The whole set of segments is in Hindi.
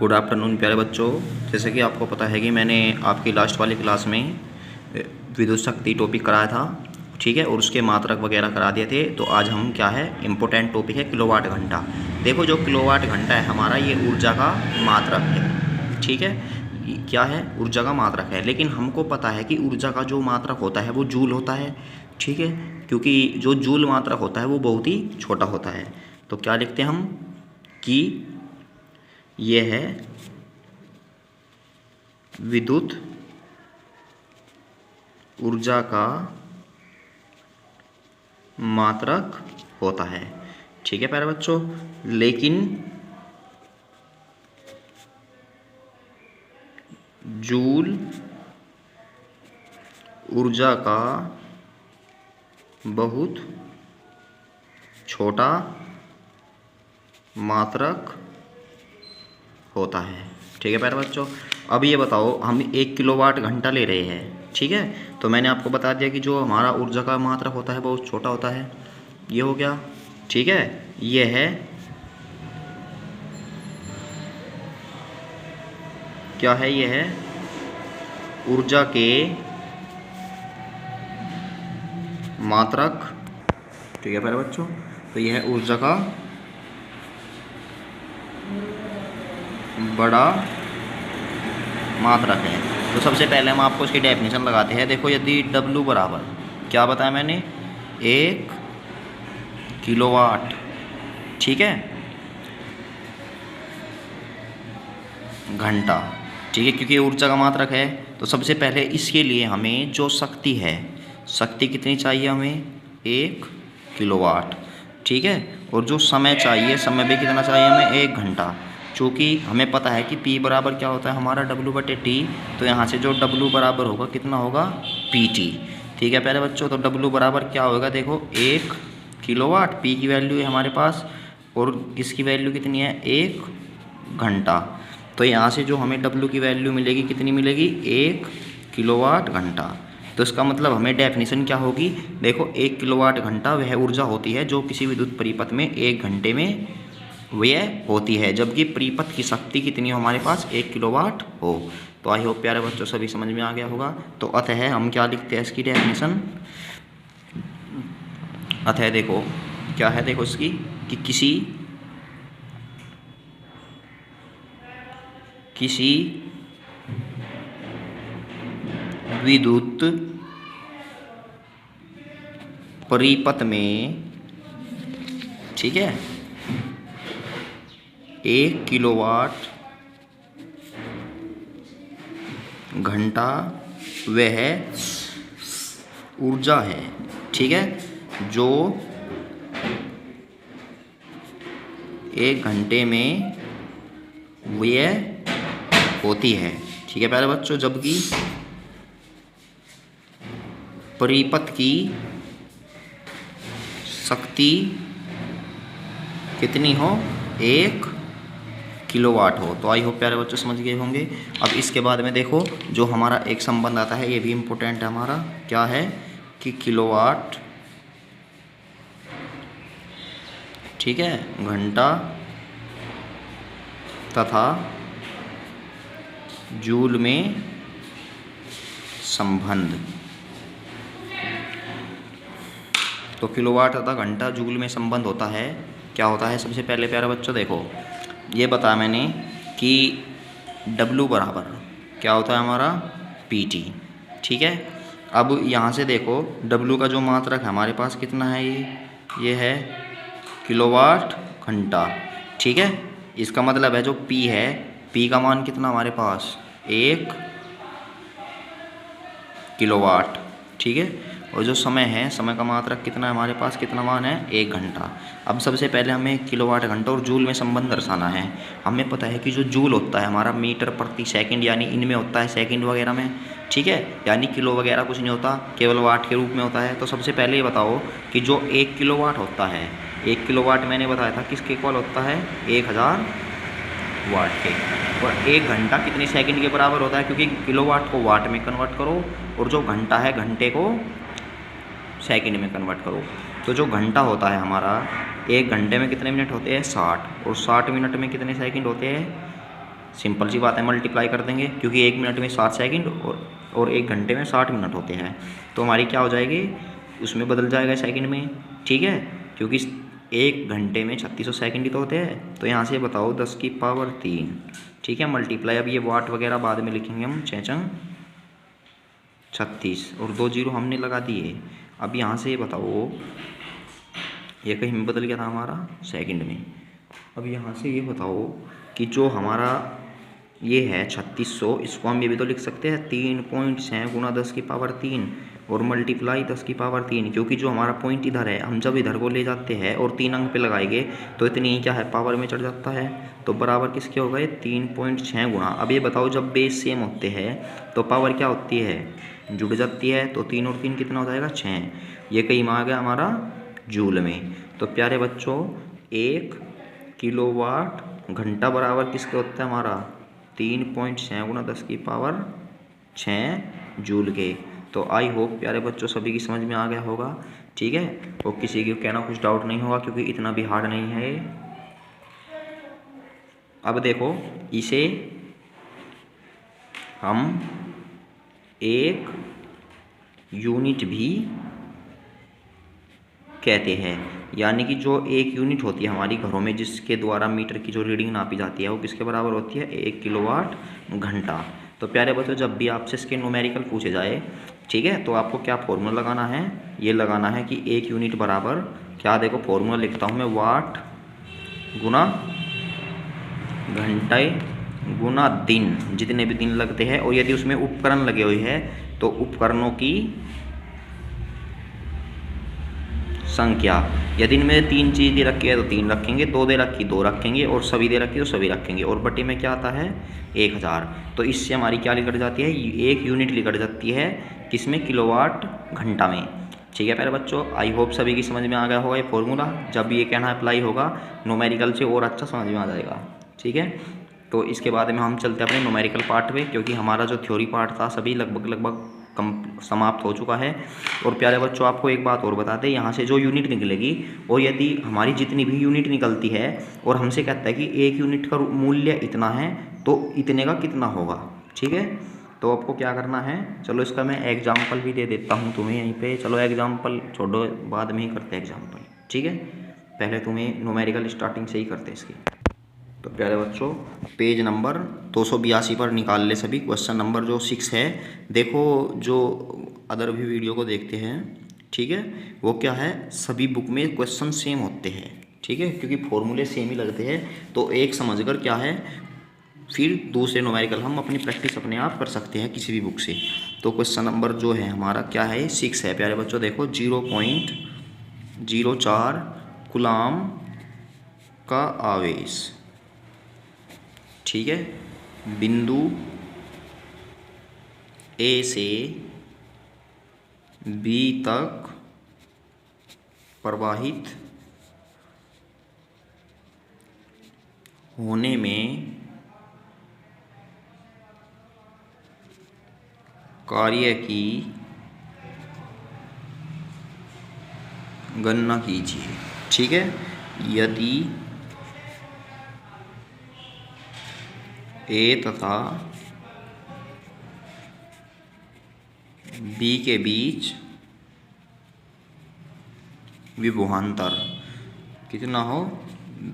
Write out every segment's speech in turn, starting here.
गुड आफ्टरनून प्यारे बच्चों। जैसे कि आपको पता है कि मैंने आपकी लास्ट वाली क्लास में विद्युत शक्ति टॉपिक कराया था, ठीक है, और उसके मात्रक वगैरह करा दिए थे। तो आज हम क्या है, इम्पोर्टेंट टॉपिक है किलोवाट घंटा। देखो जो किलोवाट घंटा है हमारा, ये ऊर्जा का मात्रक है, ठीक है। क्या है, ऊर्जा का मात्रक है। लेकिन हमको पता है कि ऊर्जा का जो मात्रक होता है वो जूल होता है, ठीक है, क्योंकि जो जूल मात्रक होता है वो बहुत ही छोटा होता है। तो क्या लिखते हैं हम कि यह है विद्युत ऊर्जा का मात्रक होता है, ठीक है प्यारे बच्चों। लेकिन जूल ऊर्जा का बहुत छोटा मात्रक होता है, ठीक है प्यारे बच्चों। अब ये बताओ, हम 1 किलोवाट घंटा ले रहे हैं, ठीक है। तो मैंने आपको बता दिया कि जो हमारा ऊर्जा का मात्रक होता है बहुत छोटा होता है, ये हो गया, ठीक है। ये है क्या है, ये है ऊर्जा के मात्रक, ठीक है प्यारे बच्चों। तो यह है ऊर्जा का बड़ा मात्रक है। तो सबसे पहले हम आपको इसकी डेफिनेशन लगाते हैं। देखो, यदि W बराबर, क्या बताया मैंने, 1 किलोवाट, ठीक है, घंटा, ठीक है, क्योंकि ऊर्जा का मात्रक है। तो सबसे पहले इसके लिए हमें जो शक्ति है, शक्ति कितनी चाहिए हमें, 1 किलोवाट, ठीक है। और जो समय चाहिए, समय भी कितना चाहिए हमें, 1 घंटा। चूँकि हमें पता है कि P बराबर क्या होता है हमारा, W/T। तो यहाँ से जो W बराबर होगा कितना होगा, PT, ठीक है प्यारे बच्चों। तो W बराबर क्या होगा, देखो 1 किलोवाट, P की वैल्यू है हमारे पास, और इसकी वैल्यू कितनी है, 1 घंटा। तो यहाँ से जो हमें W की वैल्यू मिलेगी, कितनी मिलेगी, 1 किलोवाट घंटा। तो इसका मतलब हमें डेफिनेशन क्या होगी, देखो 1 किलोवाट घंटा वह ऊर्जा होती है जो किसी विद्युत परिपथ में 1 घंटे में व्यय होती है, जबकि परिपथ की शक्ति कितनी हो हमारे पास, 1 किलोवाट हो। तो आई होप प्यारे बच्चों सभी समझ में आ गया होगा। तो अतः हम क्या लिखते हैं इसकी डेफिनेशन, अतः देखो क्या है, देखो इसकी कि किसी विद्युत परिपथ में, ठीक है, 1 किलोवाट घंटा वह ऊर्जा है, ठीक है, जो 1 घंटे में व्यय होती है, ठीक है प्यारे बच्चों। जबकि परिपथ की शक्ति कितनी हो, 1 किलोवाट हो। तो आई होप प्यारे बच्चों समझ गए होंगे। अब इसके बाद में देखो, जो हमारा एक संबंध आता है, ये भी इम्पोर्टेंट है हमारा, क्या है कि किलोवाट, ठीक है, घंटा तथा जूल में संबंध। तो किलोवाट तथा घंटा जूल में संबंध होता है, क्या होता है, सबसे पहले प्यारे बच्चों देखो, ये बताया मैंने कि W बराबर क्या होता है हमारा, PT, ठीक है। अब यहाँ से देखो W का जो मात्रक है हमारे पास कितना है, ये है किलोवाट घंटा, ठीक है। इसका मतलब है जो P है, P का मान कितना हमारे पास, 1 किलोवाट, ठीक है। और जो समय है, समय का मात्रक कितना है हमारे पास, कितना मान है, 1 घंटा। अब सबसे पहले हमें किलोवाट घंटा और जूल में संबंध दर्शाना है। हमें पता है कि जो जूल होता है हमारा मीटर प्रति सेकंड, यानी इनमें होता है सेकंड वगैरह में, ठीक है, यानी किलो वगैरह कुछ नहीं होता, केवल वाट के रूप में होता है। तो सबसे पहले ये बताओ कि जो 1 किलोवाट होता है, 1 किलोवाट मैंने बताया था किसके इक्वल होता है, 1000 वाट के। और 1 घंटा कितने सेकंड के बराबर होता है, क्योंकि किलोवाट को वाट में कन्वर्ट करो और जो घंटा है घंटे को सेकंड में कन्वर्ट करो। तो जो घंटा होता है हमारा, 1 घंटे में कितने मिनट होते हैं, 60, और 60 मिनट में कितने सेकंड होते हैं, सिंपल सी बात है, मल्टीप्लाई कर देंगे क्योंकि 1 मिनट में 60 सेकंड और 1 घंटे में 60 मिनट होते हैं। तो हमारी क्या हो जाएगी, उसमें बदल जाएगा सेकंड में, ठीक है, क्योंकि 1 घंटे में 3600 सेकंड ही तो होते हैं। तो यहाँ से बताओ 10 की पावर 3, ठीक है, मल्टीप्लाई। अब ये वाट वगैरह बाद में लिखेंगे हम, चेचंग 36 और 2 जीरो हमने लगा दिए। अब यहाँ से बताओ, ये कहीं में बदल गया था हमारा सेकंड में। अब यहाँ से ये बताओ कि जो हमारा ये है 3600, इसको हम ये भी तो लिख सकते हैं 3.6 गुना 10 की पावर 3 और मल्टीप्लाई 10 की पावर 3, क्योंकि जो हमारा पॉइंट इधर है, हम जब इधर को ले जाते हैं और 3 अंक पे लगाएंगे तो इतनी ही क्या है, पावर में चढ़ जाता है। तो बराबर किसके होगा, ये 3.6 गुना। अब ये बताओ जब बेस सेम होते हैं तो पावर क्या होती है, जुड़ जाती है। तो 3 और 3 कितना हो जाएगा, 6। ये कहीं में आ गया हमारा जूल में। तो प्यारे बच्चों 1 किलोवाट घंटा बराबर किसके होता है हमारा, 3.6 गुना 10 की पावर 6 जूल के। तो आई होप प्यारे बच्चों सभी की समझ में आ गया होगा, ठीक है, और किसी को कहना कुछ डाउट नहीं होगा क्योंकि इतना भी हार्ड नहीं है। अब देखो इसे हम एक यूनिट भी कहते हैं, यानी कि जो एक यूनिट होती है हमारी घरों में जिसके द्वारा मीटर की जो रीडिंग नापी जाती है वो किसके बराबर होती है, 1 किलोवाट घंटा। तो प्यारे बच्चों जब भी आपसे इसके न्यूमेरिकल पूछे जाए, ठीक है, तो आपको क्या फॉर्मूला लगाना है, ये लगाना है कि 1 यूनिट बराबर क्या, देखो फॉर्मूला लिखता हूँ मैं, वाट गुना घंटे गुना दिन, जितने भी दिन लगते हैं। और यदि उसमें उपकरण लगे हुए हैं तो उपकरणों की संख्या। यदि इनमें 3 चीज़ दे रखी है तो 3 रखेंगे, 2 दे रखी 2 रखेंगे, और सभी दे रखी तो सभी रखेंगे। और बटे में क्या आता है, 1000। तो इससे हमारी क्या लिखट जाती है, 1 यूनिट लिखट जाती है किसमें, किलोवाट घंटा में। ठीक है प्यारे बच्चों, आई होप सभी की समझ में आ गया होगा ये फॉर्मूला। जब ये कहना अप्लाई होगा न्यूमेरिकल से और अच्छा समझ में आ जाएगा, ठीक है। तो इसके बाद में हम चलते हैं अपने न्यूमेरिकल पार्ट पे, क्योंकि हमारा जो थ्योरी पार्ट था सभी लगभग कम समाप्त हो चुका है। और प्यारे बच्चों आपको एक बात और बता दें, यहाँ से जो यूनिट निकलेगी, और यदि हमारी जितनी भी यूनिट निकलती है और हमसे कहता है कि 1 यूनिट का मूल्य इतना है तो इतने का कितना होगा, ठीक है। तो आपको क्या करना है, चलो इसका मैं एग्जाम्पल भी दे देता हूँ तुम्हें यहीं पे। चलो एग्जाम्पल छोड़ो, बाद में ही करते हैं एग्जाम्पल, ठीक है। पहले तुम्हें न्यूमेरिकल स्टार्टिंग से ही करते हैं इसकी। तो प्यारे बच्चों पेज नंबर 282 पर निकाल ले सभी। क्वेश्चन नंबर जो 6 है, देखो जो अदर भी वीडियो को देखते हैं, ठीक है, वो क्या है, सभी बुक में क्वेश्चन सेम होते हैं, ठीक है, क्योंकि फॉर्मूले सेम ही लगते हैं। तो एक समझकर क्या है, फिर दूसरे न्यूमेरिकल हम अपनी प्रैक्टिस अपने आप कर सकते हैं किसी भी बुक से। तो क्वेश्चन नंबर जो है हमारा क्या है, 6 है प्यारे बच्चों। देखो 0.04 कूलाम का आवेश, ठीक है, बिंदु ए से बी तक प्रवाहित होने में कार्य की गणना कीजिए, ठीक है। यदि ए तथा बी के बीच विभवांतर कितना हो,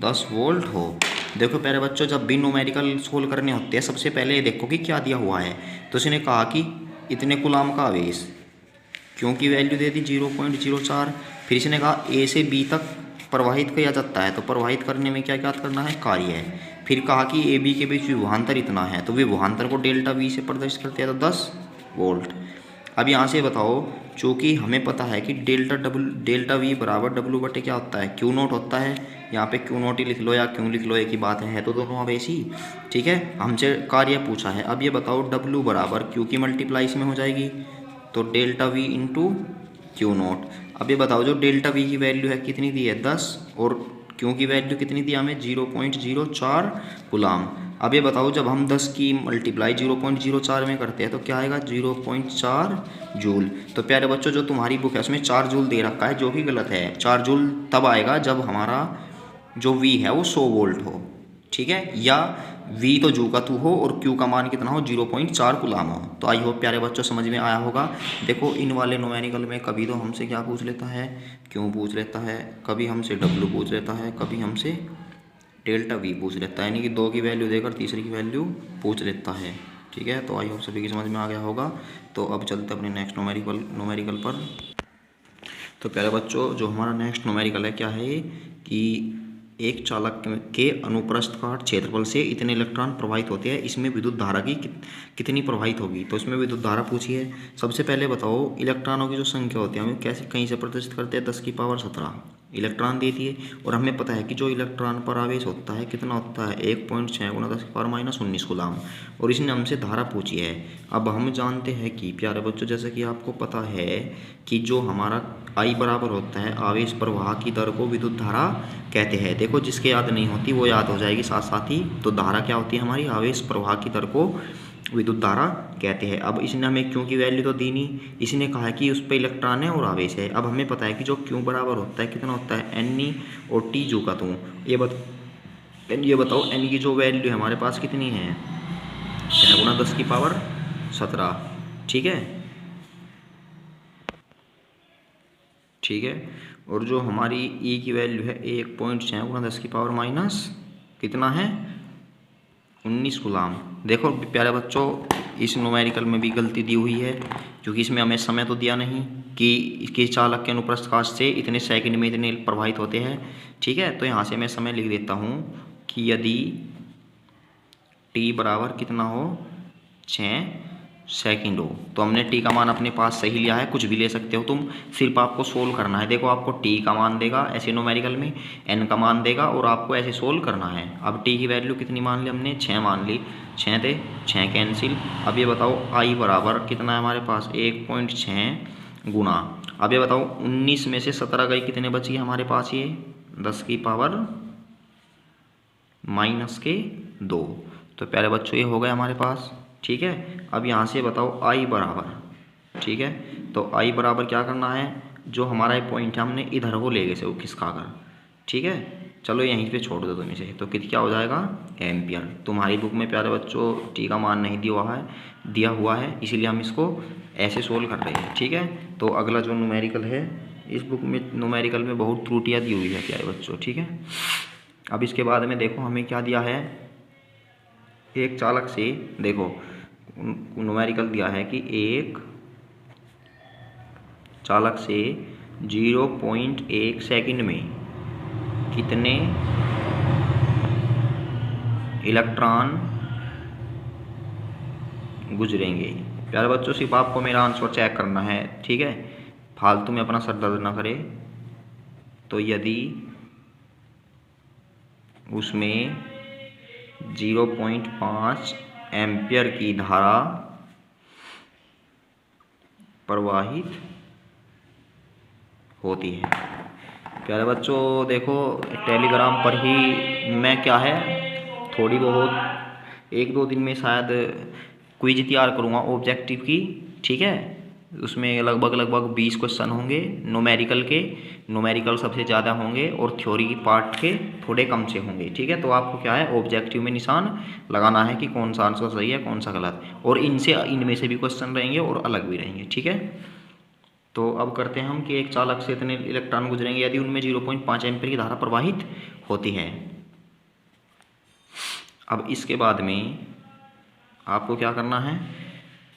10 वोल्ट हो। देखो प्यारे बच्चों जब भी न्यूमेरिकल सोल्व करने होते हैं सबसे पहले ये देखो कि क्या दिया हुआ है। तो इसने कहा कि इतने कूलाम का आवेश, क्योंकि वैल्यू दे दी 0.04। फिर इसने कहा ए से बी तक प्रवाहित किया जाता है, तो प्रवाहित करने में क्या क्या करना है, कार्य है। फिर कहा कि ए बी के बीच विभवांतर इतना है, तो विभवांतर को डेल्टा वी से प्रदर्शित करते हैं, तो 10 वोल्ट। अब यहाँ से बताओ, चूँकि हमें पता है कि डेल्टा वी बराबर डब्ल्यू बटे क्या होता है, क्यू नोट होता है। यहाँ पे क्यू नोट ही लिख लो या क्यों लिख लो, एक ही बात है तो दोनों अब ऐसी, ठीक है। हमसे कार्य पूछा है, अब ये बताओ डब्ल्यू बराबर क्यू की मल्टीप्लाई इसमें हो जाएगी, तो delta we into Q note. अब ये बताओ जो डेल्टा वी की वैल्यू है कितनी दी है, 10, और क्यू की वैल्यू कितनी दी हमें, 0.04 कूलाम। अब ये बताओ जब हम 10 की मल्टीप्लाई 0.04 में करते हैं तो क्या आएगा, 0.4 जूल। तो प्यारे बच्चों जो तुम्हारी बुक है उसमें 4 जूल दे रखा है, जो कि गलत है। 4 जूल तब आएगा जब हमारा जो V है वो 100 वोल्ट हो, ठीक है, या V तो जू का तू हो और Q का मान कितना हो 0.4 कूलाम हो। तो आई होप प्यारे बच्चों समझ में आया होगा। देखो इन वाले न्यूमेरिकल में कभी तो हमसे क्या पूछ लेता है, Q पूछ लेता है, कभी हमसे W पूछ लेता है, कभी हमसे डेल्टा V पूछ लेता है, यानी कि 2 की वैल्यू देकर तीसरी की वैल्यू पूछ लेता है। ठीक है, तो आई होप सभी की समझ में आ गया होगा। तो अब चलते अपने नेक्स्ट न्यूमेरिकल पर। तो प्यारे बच्चों जो हमारा नेक्स्ट न्यूमेरिकल है क्या है कि एक चालक के अनुप्रस्थ काट क्षेत्रफल से इतने इलेक्ट्रॉन प्रवाहित होते हैं, इसमें विद्युत धारा की कितनी प्रवाहित होगी। तो इसमें विद्युत धारा पूछी है। सबसे पहले बताओ इलेक्ट्रॉनों की जो संख्या होती है हमें कैसे कहीं से प्रदर्शित करते हैं, 10⁻17 इलेक्ट्रॉन देती है। और हमें पता है कि जो इलेक्ट्रॉन पर आवेश होता है कितना होता है 1.6 × 10⁻−19 कूलाम। और इसने हमसे धारा पूछी है। अब हम जानते हैं कि प्यारे बच्चों जैसे कि आपको पता है कि जो हमारा I बराबर होता है आवेश प्रवाह की दर को विद्युत धारा कहते हैं। देखो जिसके याद नहीं होती वो याद हो जाएगी साथ साथ ही। तो धारा क्या होती है हमारी, आवेश प्रवाह की दर को विद्युत धारा कहते हैं। अब इसने हमें क्यू की वैल्यू तो दी नहीं, इसने कहा है कि उस पर इलेक्ट्रॉन है और आवेश है। अब हमें पता है कि जो क्यू बराबर होता है कितना होता है N और T जू का तू। ये बताओ N की जो वैल्यू है हमारे पास कितनी है 6 × 10⁻17। ठीक है। और जो हमारी E की वैल्यू है 1.6 × 10⁻- कितना है 19 कूलाम। देखो प्यारे बच्चों इस न्यूमेरिकल में भी गलती दी हुई है, क्योंकि इसमें हमें समय तो दिया नहीं कि इसके चालक के अनुप्रस्थ काट से इतने सेकंड में इतने प्रवाहित होते हैं। ठीक है, तो यहाँ से मैं समय लिख देता हूँ कि यदि T बराबर कितना हो 6 सेकंड हो, तो हमने T का मान अपने पास सही लिया है। कुछ भी ले सकते हो तुम, सिर्फ आपको सोल्व करना है। देखो आपको T का मान देगा ऐसे न्यूमेरिकल में, N का मान देगा और आपको ऐसे सोल्व करना है। अब T की वैल्यू कितनी मान ली हमने 6 मान ली, 6 थे 6 कैंसिल। अब ये बताओ I बराबर कितना है हमारे पास 1.6 गुना। अब ये बताओ 19 में से 17 गई, कितने बची हमारे पास ये 10⁻⁻2। तो प्यारे बच्चों ये हो गए हमारे पास। ठीक है, अब यहाँ से बताओ I बराबर, ठीक है, तो I बराबर क्या करना है, जो हमारा ये पॉइंट है हमने इधर को ले गए से वो खिसका कर। ठीक है, चलो यहीं पे छोड़ दो तुम इसे, तो क्या हो जाएगा एम्पियर। तुम्हारी बुक में प्यारे बच्चों T का मान नहीं दिया हुआ है, इसीलिए हम इसको ऐसे सोल्व कर रहे हैं। ठीक है, तो अगला जो न्यूमेरिकल है, इस बुक में न्यूमेरिकल में बहुत त्रुटियाँ दी हुई है प्यारे बच्चों। ठीक है, अब इसके बाद में देखो हमें क्या दिया है, एक चालक से देखो न्यूमेरिकल दिया है कि एक चालक से 0.1 सेकंड में कितने इलेक्ट्रॉन गुजरेंगे। प्यारे बच्चों सिर्फ आपको मेरा आंसर चेक करना है। ठीक है, फालतू में अपना सर दर्द ना करे। तो यदि उसमें 0.5 एम्पियर की धारा प्रवाहित होती है। प्यारे बच्चों देखो टेलीग्राम पर ही मैं क्या है थोड़ी बहुत 1-2 दिन में शायद क्विज तैयार करूँगा ऑब्जेक्टिव की। ठीक है, उसमें लगभग 20 क्वेश्चन होंगे न्यूमेरिकल सबसे ज़्यादा होंगे और थ्योरी की पार्ट के थोड़े कम से होंगे। ठीक है, तो आपको क्या है ऑब्जेक्टिव में निशान लगाना है कि कौन सा आंसर सही है कौन सा गलत, और इनमें से भी क्वेश्चन रहेंगे और अलग भी रहेंगे। ठीक है, तो अब करते हैं हम कि एक चालक से इतने इलेक्ट्रॉन गुजरेंगे यदि उनमें 0.5 एम्पीयर की धारा प्रवाहित होती है। अब इसके बाद में आपको क्या करना है,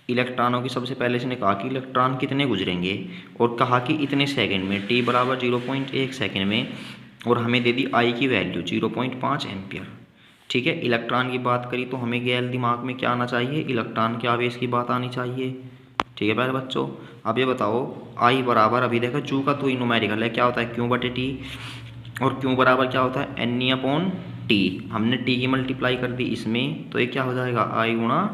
इलेक्ट्रॉनों की सबसे पहले इसने कहा कि इलेक्ट्रॉन कितने गुजरेंगे और कहा कि इतने सेकंड में, T बराबर 0.1 सेकंड में, और हमें दे दी I की वैल्यू 0.5 एम्पियर। ठीक है, इलेक्ट्रॉन की बात करी तो हमें गैल दिमाग में क्या आना चाहिए, इलेक्ट्रॉन के आवेश की बात आनी चाहिए। ठीक है प्यारे बच्चों, अब ये बताओ I बराबर, अभी देखो जू का तो न्यूमेरिकल है, क्या होता है Q/T, और Q बराबर क्या होता है Ne/T। हमने T की मल्टीप्लाई कर दी इसमें, तो ये क्या हो जाएगा I ×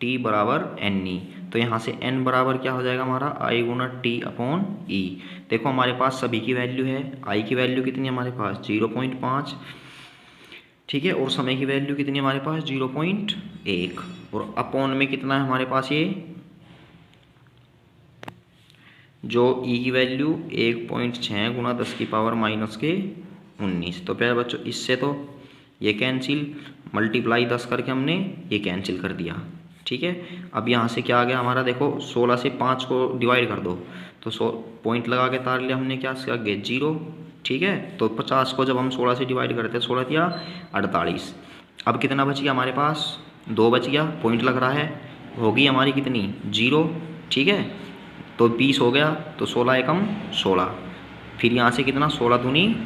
T बराबर Ne। तो यहाँ से N बराबर क्या हो जाएगा हमारा I × T/E। देखो हमारे पास सभी की वैल्यू है, I की वैल्यू कितनी है हमारे पास 0.5। ठीक है, और समय की वैल्यू कितनी है हमारे पास 0.1, और अपॉन में कितना है हमारे पास ये जो E की वैल्यू 1.6 × 10⁻⁻19। तो प्यारे बच्चों इससे तो ये कैंसिल, मल्टीप्लाई 10 करके हमने ये कैंसिल कर दिया। ठीक है, अब यहाँ से क्या आ गया हमारा, देखो 16 से 5 को डिवाइड कर दो तो 100 पॉइंट लगा के तार लिया हमने, क्या आगे 0। ठीक है, तो 50 को जब हम 16 से डिवाइड करते हैं, 16 दिया 48। अब कितना बच गया हमारे पास, 2 बच गया, पॉइंट लग रहा है, होगी हमारी कितनी 0। ठीक है, तो 20 हो गया, तो 16 एकम 16, फिर यहाँ से कितना 16 दूनी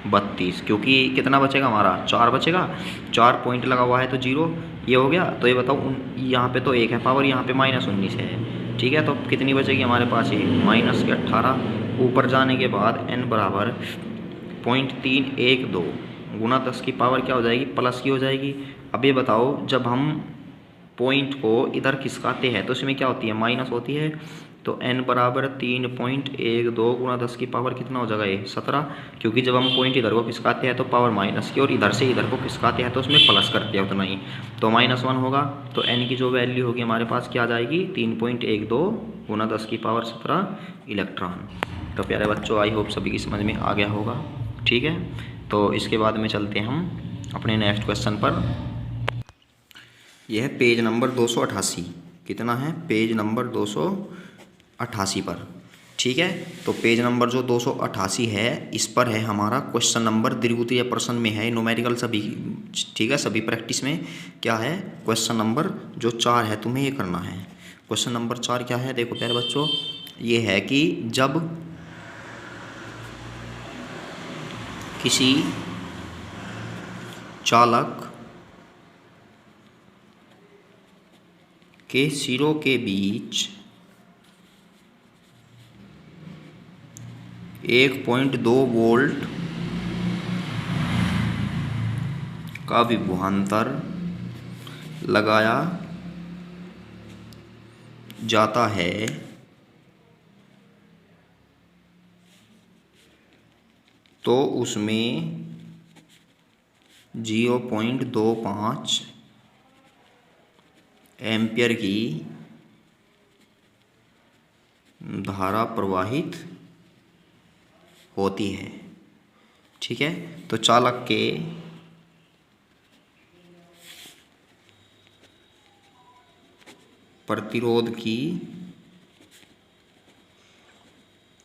32, क्योंकि कितना बचेगा हमारा 4 बचेगा, 4 पॉइंट लगा हुआ है तो 0 ये हो गया। तो ये बताओ यहाँ पे तो 1 है पावर, यहाँ पे -19 है। ठीक है, तो कितनी बचेगी हमारे पास ये -18। ऊपर जाने के बाद n बराबर 0.312 गुना 10 की पावर क्या हो जाएगी, प्लस की हो जाएगी। अब ये बताओ जब हम पॉइंट को इधर खिसकाते हैं तो इसमें क्या होती है, माइनस होती है। तो n बराबर 3.12 गुना 10 की पावर कितना हो जाएगा ये 17, क्योंकि जब हम पॉइंट इधर को खिसकाते हैं तो पावर माइनस की, और इधर से इधर को खिसकाते हैं तो उसमें प्लस करते हैं उतना ही, तो -1 होगा। तो n की जो वैल्यू होगी हमारे पास क्या आ जाएगी, 3.12 गुना 10 की पावर 17 इलेक्ट्रॉन। तो प्यारे बच्चों, आई होप सभी की समझ में आ गया होगा। ठीक है, तो इसके बाद में चलते हैं हम अपने नेक्स्ट क्वेश्चन पर। यह है पेज नंबर 288। कितना है, पेज नंबर 288 पर। ठीक है, तो पेज नंबर जो 288 है इस पर है हमारा क्वेश्चन नंबर, द्वितीय प्रश्न में है न्यूमेरिकल सभी। ठीक है, सभी प्रैक्टिस में क्या है, क्वेश्चन नंबर जो 4 है तुम्हें ये करना है। क्वेश्चन नंबर 4 क्या है, देखो प्यारे बच्चों, ये है कि जब किसी चालक के सिरों के बीच 1.2 वोल्ट का विभवांतर लगाया जाता है तो उसमें 0.25 एम्पियर की धारा प्रवाहित होती है। ठीक है, तो चालक के प्रतिरोध की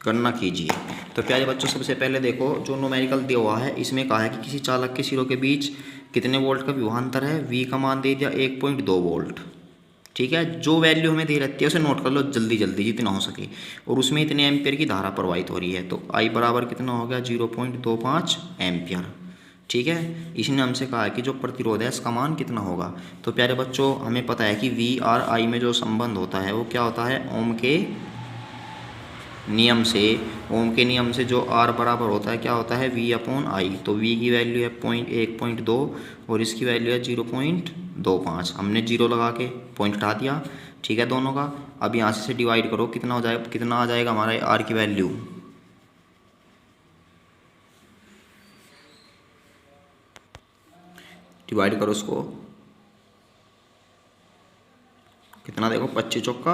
गणना कीजिए। तो प्यारे बच्चों, सबसे पहले देखो जो न्यूमेरिकल दिया हुआ है इसमें कहा है कि किसी चालक के सिरों के बीच कितने वोल्ट का विभवांतर है, V का मान दे दिया 1.2 वोल्ट। ठीक है, जो वैल्यू हमें दे रहती है उसे नोट कर लो जल्दी जल्दी जितना हो सके, और उसमें इतने एम्पियर की धारा प्रवाहित हो रही है। तो I बराबर कितना हो गया 0.25 एम्पियर। ठीक है, इसने हमसे कहा है कि जो प्रतिरोध है इसका मान कितना होगा। तो प्यारे बच्चों, हमें पता है कि V और I में जो संबंध होता है वो क्या होता है, ओम के नियम से। ओम के नियम से जो R बराबर होता है क्या होता है, V/I। तो V की वैल्यू है 1.2 और इसकी वैल्यू है 0.25। हमने 0 लगा के पॉइंट हटा दिया। ठीक है, दोनों का। अब यहाँ से डिवाइड करो, कितना हो जाएगा, कितना आ जाएगा हमारा R की वैल्यू, डिवाइड करो उसको, कितना देखो 25 चौका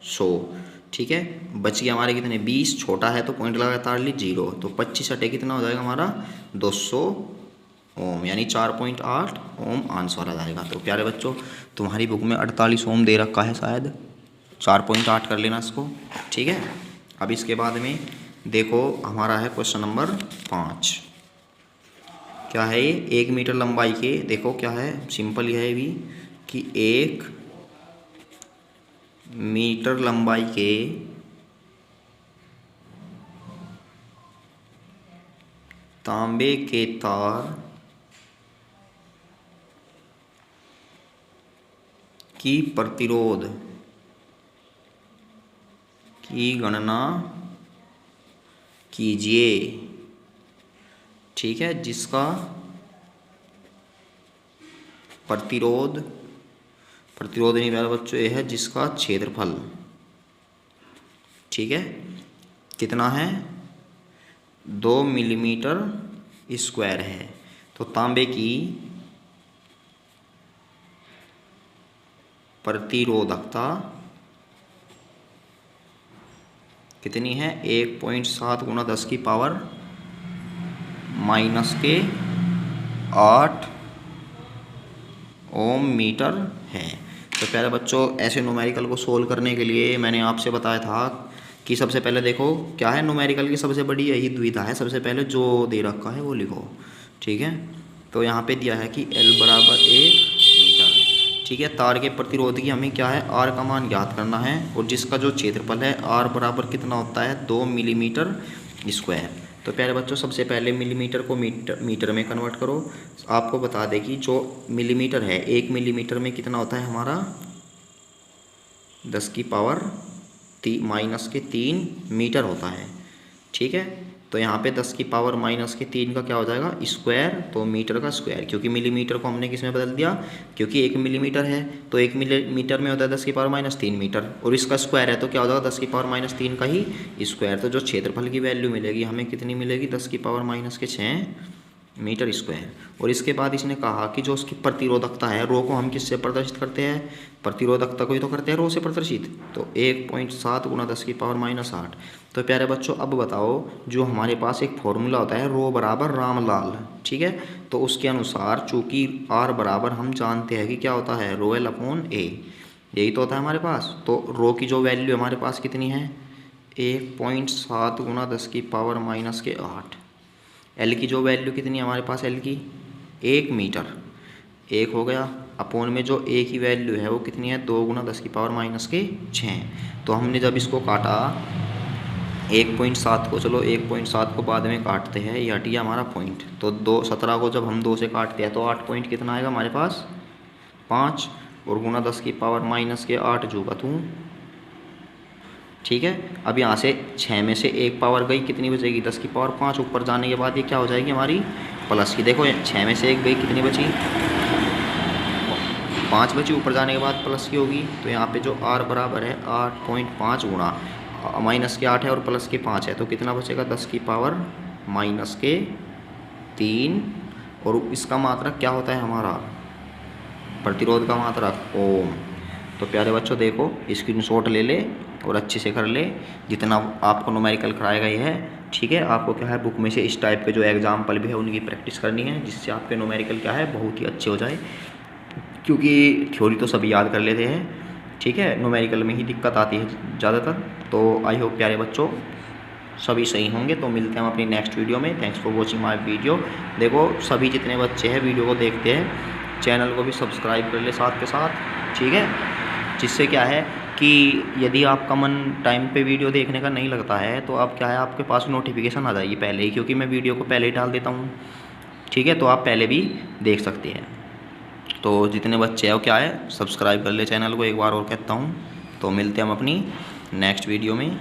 100। ठीक है, बच गया हमारे कितने 20, छोटा है तो पॉइंट लगा तार ली 0, तो 25 हटे कितना हो जाएगा हमारा 200 ओम, यानी 4.8 ओम आंसर आ जाएगा। तो प्यारे बच्चों, तुम्हारी बुक में 48 ओम दे रखा है, शायद 4.8 कर लेना इसको। ठीक है, अब इसके बाद में देखो हमारा है क्वेश्चन नंबर 5। क्या है ये, 1 मीटर लंबाई के, देखो क्या है, सिंपल यह है भी कि 1 मीटर लंबाई के तांबे के तार की प्रतिरोध की गणना कीजिए। ठीक है, जिसका प्रतिरोध नहीं मेरे बच्चों, ये है जिसका क्षेत्रफल, ठीक है, कितना है 2 मिलीमीटर स्क्वायर है। तो तांबे की प्रतिरोधकता कितनी है, 1.7 गुना 10 की पावर -8 ओम मीटर है। तो प्यारे बच्चों, ऐसे न्यूमेरिकल को सोल्व करने के लिए मैंने आपसे बताया था कि सबसे पहले देखो क्या है, न्यूमेरिकल की सबसे बड़ी यही दुविधा है, सबसे पहले जो दे रखा है वो लिखो। ठीक है, तो यहाँ पे दिया है कि L बराबर 1 मीटर। ठीक है, तार के प्रतिरोध की हमें क्या है, R का मान ज्ञात करना है, और जिसका जो क्षेत्रफल है R बराबर कितना होता है, 2 मिलीमीटर स्क्वायर। तो प्यारे बच्चों, सबसे पहले मिलीमीटर को मीटर में कन्वर्ट करो। आपको बता दें कि जो मिलीमीटर है, 1 मिलीमीटर में कितना होता है हमारा, 10 की पावर -3 मीटर होता है। ठीक है, तो यहाँ पे 10 की पावर -3 का क्या हो जाएगा, स्क्वायर, तो मीटर का स्क्वायर, क्योंकि मिलीमीटर को हमने किस में बदल दिया, क्योंकि 1 मिलीमीटर है तो 1 मिलीमीटर में होता है 10 की पावर -3 मीटर, और इसका स्क्वायर है तो क्या हो जाएगा, 10 की पावर -3 का ही स्क्वायर। तो जो क्षेत्रफल की वैल्यू मिलेगी हमें कितनी मिलेगी, 10 की पावर -6 मीटर स्क्वायर। और इसके बाद इसने कहा कि जो उसकी प्रतिरोधकता है, रो को हम किससे प्रदर्शित करते हैं, प्रतिरोधकता को ही तो करते हैं रो से प्रदर्शित, तो 1.7 गुणा 10 की पावर -8। तो प्यारे बच्चों, अब बताओ, जो हमारे पास एक फॉर्मूला होता है रो बराबर रामलाल, ठीक है, तो उसके अनुसार चूंकि R बराबर हम जानते हैं कि क्या होता है, रो L अपॉन A, यही तो होता है हमारे पास। तो रो की जो वैल्यू हमारे पास कितनी है, 1.7 गुणा 10 की पावर -8। एल की जो वैल्यू कितनी है हमारे पास, एल की 1 मीटर, 1 हो गया, अपोन में जो ए की वैल्यू है वो कितनी है, 2 गुणा 10 की पावर -6। तो हमने जब इसको काटा 1.7 को, चलो 1.7 को बाद में काटते हैं, ये हटिया हमारा पॉइंट, तो 17 को जब हम 2 से काटते हैं तो 8 पॉइंट कितना आएगा हमारे पास, 5, और गुणा 10 की पावर -8 जूगा तू। ठीक है, अब यहाँ से 6 में से 1 पावर गई, कितनी बचेगी, 10 की पावर 5, ऊपर जाने के बाद ये क्या हो जाएगी हमारी, प्लस की। देखो 6 में से 1 गई, कितनी बची, 5 बची, ऊपर जाने के बाद प्लस की होगी। तो यहाँ पे जो R बराबर है 8.5 गुणा -8 है और प्लस के 5 है, तो कितना बचेगा, 10 की पावर -3, और इसका मात्रक क्या होता है हमारा, प्रतिरोध का मात्रक ओम। तो प्यारे बच्चों देखो, स्क्रीनशॉट ले ले और अच्छे से कर ले, जितना आपको न्यूमेरिकल कराया गया है। ठीक है, आपको क्या है, बुक में से इस टाइप के जो एग्जाम्पल भी है उनकी प्रैक्टिस करनी है, जिससे आपके न्यूमेरिकल क्या है, बहुत ही अच्छे हो जाए, क्योंकि थ्योरी तो सभी याद कर लेते हैं। ठीक है, न्यूमेरिकल में ही दिक्कत आती है ज़्यादातर। तो आई होप प्यारे बच्चों सभी सही होंगे। तो मिलते हैं हम अपनी नेक्स्ट वीडियो में। Thanks for watching my video. देखो, सभी जितने बच्चे हैं वीडियो को देखते हैं, चैनल को भी सब्सक्राइब कर ले साथ के साथ। ठीक है, जिससे क्या है कि यदि आपका मन टाइम पे वीडियो देखने का नहीं लगता है तो आप क्या है, आपके पास नोटिफिकेशन आ जाएगी पहले ही, क्योंकि मैं वीडियो को पहले ही डाल देता हूँ। ठीक है, तो आप पहले भी देख सकते हैं। तो जितने बच्चे हैं वो क्या है, सब्सक्राइब कर ले चैनल को, एक बार और कहता हूँ। तो मिलते हैं हम अपनी नेक्स्ट वीडियो में।